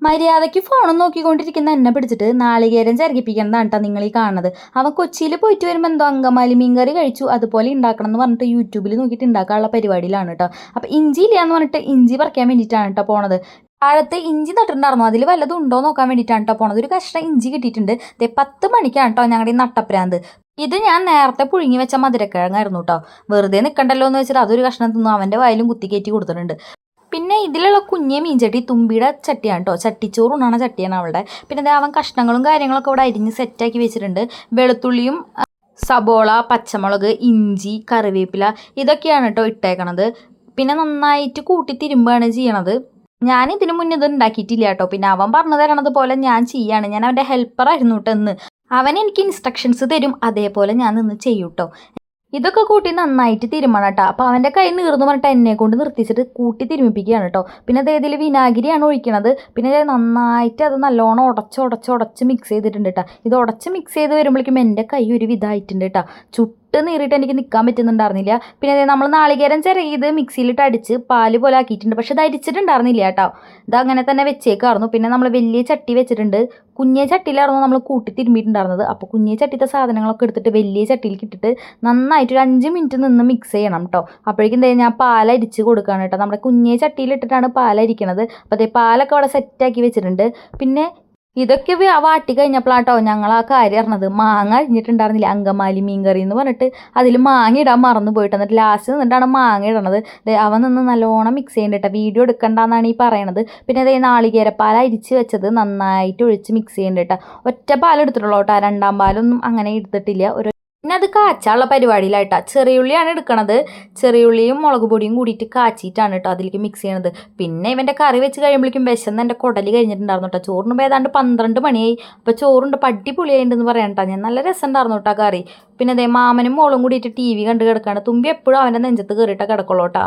മര്യാദയ്ക്ക് ഫോണും നോക്കിക്കൊണ്ടിരിക്കുന്ന എന്നെ പിടിച്ചിട്ട് നാളികേരം ചിരകിപ്പിക്കണതാണ് കേട്ടോ നിങ്ങൾ ഈ കാണുന്നത്. അവൻ കൊച്ചിയിൽ പോയിട്ട് വരുമ്പോൾ എന്തോ അങ്കമാലി മീൻകറി കഴിച്ചു അതുപോലെ ഉണ്ടാക്കണം എന്ന് പറഞ്ഞിട്ട് യൂട്യൂബിൽ നോക്കിയിട്ട് ഉണ്ടാക്കാനുള്ള പരിപാടിയിലാണ് കേട്ടോ. അപ്പോൾ ഇഞ്ചി ഇല്ല എന്ന് പറഞ്ഞിട്ട് ഇഞ്ചി പറിക്കാൻ വേണ്ടിയിട്ടാണ് കേട്ടോ പോണത്. താഴത്ത് ഇഞ്ചി നട്ടിട്ടുണ്ടായിരുന്നു, അതിൽ വല്ലതും ഉണ്ടോ നോക്കാൻ വേണ്ടിയിട്ടാണ് കേട്ടോ പോണത്. ഒരു കഷ്ണം ഇഞ്ചി കിട്ടിയിട്ടുണ്ട്. 10 മണിക്കാണ് കേട്ടോ ഞങ്ങളുടെ ഈ നട്ടപ്രാന്ത്. ഇത് ഞാൻ നേരത്തെ പുഴുങ്ങി വെച്ച മധുരക്കിഴങ്ങായിരുന്നു കേട്ടോ. വെറുതെ നിൽക്കണ്ടല്ലോ എന്ന് വെച്ചിട്ട് അതൊരു കഷ്ണം തിന്നു അവൻ്റെ വായിലും കുത്തിക്കയറ്റി കൊടുത്തിട്ടുണ്ട്. പിന്നെ ഇതിലുള്ള കുഞ്ഞെ മീൻചട്ടി തുമ്പിയുടെ ചട്ടിയാണ് കേട്ടോ. ചട്ടിച്ചോറുണ്ടാണ് ചട്ടിയാണ് അവളുടെ. പിന്നെ അവൻ കഷ്ണങ്ങളും കാര്യങ്ങളൊക്കെ ഇവിടെ അരിഞ്ഞ് സെറ്റാക്കി വെച്ചിട്ടുണ്ട്. വെളുത്തുള്ളിയും സബോള, പച്ചമുളക്, ഇഞ്ചി, കറിവേപ്പില ഇതൊക്കെയാണ് കേട്ടോ ഇട്ടേക്കണത്. പിന്നെ നന്നായിട്ട് കൂട്ടി തിരുമ്പാണ് ചെയ്യണത്. ഞാൻ ഇതിനു മുന്നേ ഇത് ഉണ്ടാക്കിയിട്ടില്ല കേട്ടോ. പിന്നെ അവൻ പറഞ്ഞു തരണത് പോലെ ഞാൻ ചെയ്യാണ്. ഞാൻ അവൻ്റെ ഹെൽപ്പറായിരുന്നു കേട്ടോ ഇന്ന്. അവൻ എനിക്ക് ഇൻസ്ട്രക്ഷൻസ് തരും, അതേപോലെ ഞാൻ നിന്ന് ചെയ്യും കേട്ടോ. ഇതൊക്കെ കൂട്ടി നന്നായിട്ട് തിരുമണം കേട്ടോ. അപ്പോൾ അവൻ്റെ കൈ നീർന്നു പറഞ്ഞിട്ട് എന്നെ കൊണ്ട് നിർത്തിച്ചിട്ട് കൂട്ടി തിരുമിപ്പിക്കുകയാണ് കേട്ടോ. പിന്നെ അതേതിൽ വിനാഗിരിയാണ് ഒഴിക്കണത്. പിന്നെ നന്നായിട്ട് അത് നല്ലോണം ഉടച്ച് മിക്സ് ചെയ്തിട്ടുണ്ട് കേട്ടോ. ഇത് ഉടച്ച് മിക്സ് ചെയ്ത് വരുമ്പോഴേക്കും എൻ്റെ കൈ ഒരു വിധമായിട്ടുണ്ട് കേട്ടോ. നീറിയിട്ട് എനിക്ക് നിൽക്കാൻ പറ്റുന്നുണ്ടായിരുന്നില്ല. പിന്നെ അതായത് നമ്മൾ നാളികേരം ചിരകിയത് മിക്സിയിലിട്ട് അടിച്ച് പാല് പോലെ ആക്കിയിട്ടുണ്ട്. പക്ഷെ ഇത് അരിച്ചിട്ടുണ്ടായിരുന്നില്ല കേട്ടോ. ഇത് അങ്ങനെ തന്നെ വെച്ചേക്കായിരുന്നു. പിന്നെ നമ്മൾ വലിയ ചട്ടി വെച്ചിട്ടുണ്ട്. കുഞ്ഞേ ചട്ടിയിലായിരുന്നു നമ്മൾ കൂട്ടി തിരുമ്പിയിട്ടുണ്ടായിരുന്നത്. അപ്പോൾ കുഞ്ഞേ ചട്ടിത്തെ സാധനങ്ങളൊക്കെ എടുത്തിട്ട് വലിയ ചട്ടിയിലേക്ക് ഇട്ടിട്ട് നന്നായിട്ട് ഒരു 5 മിനിറ്റ് നിന്ന് മിക്സ് ചെയ്യണം കേട്ടോ. അപ്പോഴേക്കും എന്താ ഞാൻ പാലരിച്ച് കൊടുക്കുകയാണ് കേട്ടോ. നമ്മുടെ കുഞ്ഞേ ചട്ടിയിലിട്ടിട്ടാണ് പാലരിക്കണത്. അപ്പോൾ അതേ പാലൊക്കെ അവിടെ സെറ്റാക്കി വെച്ചിട്ടുണ്ട്. പിന്നെ ഇതൊക്കെ വാട്ടി കഴിഞ്ഞപ്പോഴാട്ടോ ഞങ്ങൾ ആ കാര്യം അറിഞ്ഞത്. മാങ്ങ അരിഞ്ഞിട്ടുണ്ടായിരുന്നില്ല, അങ്കമാലി മീൻകറി എന്ന് പറഞ്ഞിട്ട് അതിൽ മാങ്ങ ഇടാൻ മറന്നു പോയിട്ട്. എന്നിട്ട് ലാസ്റ്റ് നിന്നിട്ടാണ് മാങ്ങ ഇടണത്. അവൻ നിന്ന് നല്ലോണം മിക്സ് ചെയ്യണ്ട. വീഡിയോ എടുക്കണ്ടെന്നാണ് ഈ പറയണത്. പിന്നെ അതേ നാളികേരപ്പാൽ അരിച്ച് വെച്ചത് നന്നായിട്ട് ഒഴിച്ച് മിക്സ് ചെയ്യണ്ട. ഒറ്റ പാലെടുത്തിട്ടുള്ളൂ കേട്ടോ. 2ാം പാലൊന്നും അങ്ങനെ എടുത്തിട്ടില്ല. പിന്നെ അത് കാച്ചാനുള്ള പരിപാടിയിലായിട്ടാണ്. ചെറിയുള്ളിയാണ് എടുക്കണത്. ചെറിയുള്ളിയും മുളക് പൊടിയും കൂടിയിട്ട് കാച്ചിട്ടാണ് കേട്ടോ അതിലേക്ക് മിക്സ് ചെയ്യണത്. പിന്നെ ഇവൻ്റെ കറി വെച്ച് കഴിയുമ്പോഴേക്കും വിശന്ന് എൻ്റെ കുടല് കഴിഞ്ഞിട്ടുണ്ടായിരുന്നു കേട്ടോ. ചോറിന് ഏതാണ്ട് 12 മണിയായി. അപ്പോൾ ചോറുണ്ട് പട്ടിപ്പൊളിയായിട്ടുണ്ടെന്ന് പറയാൻ കേട്ടോ. ഞാൻ നല്ല രസം ഉണ്ടായിരുന്നു കേട്ടോ കറി. പിന്നെ അതേ മാമനും മോളും കൂടിയിട്ട് TV കണ്ട് കിടക്കാണ്. തുമ്പി എപ്പോഴും അവൻ്റെ നെഞ്ചത്ത് കയറിയിട്ടാണ് കിടക്കുള്ളൂ കേട്ടോ.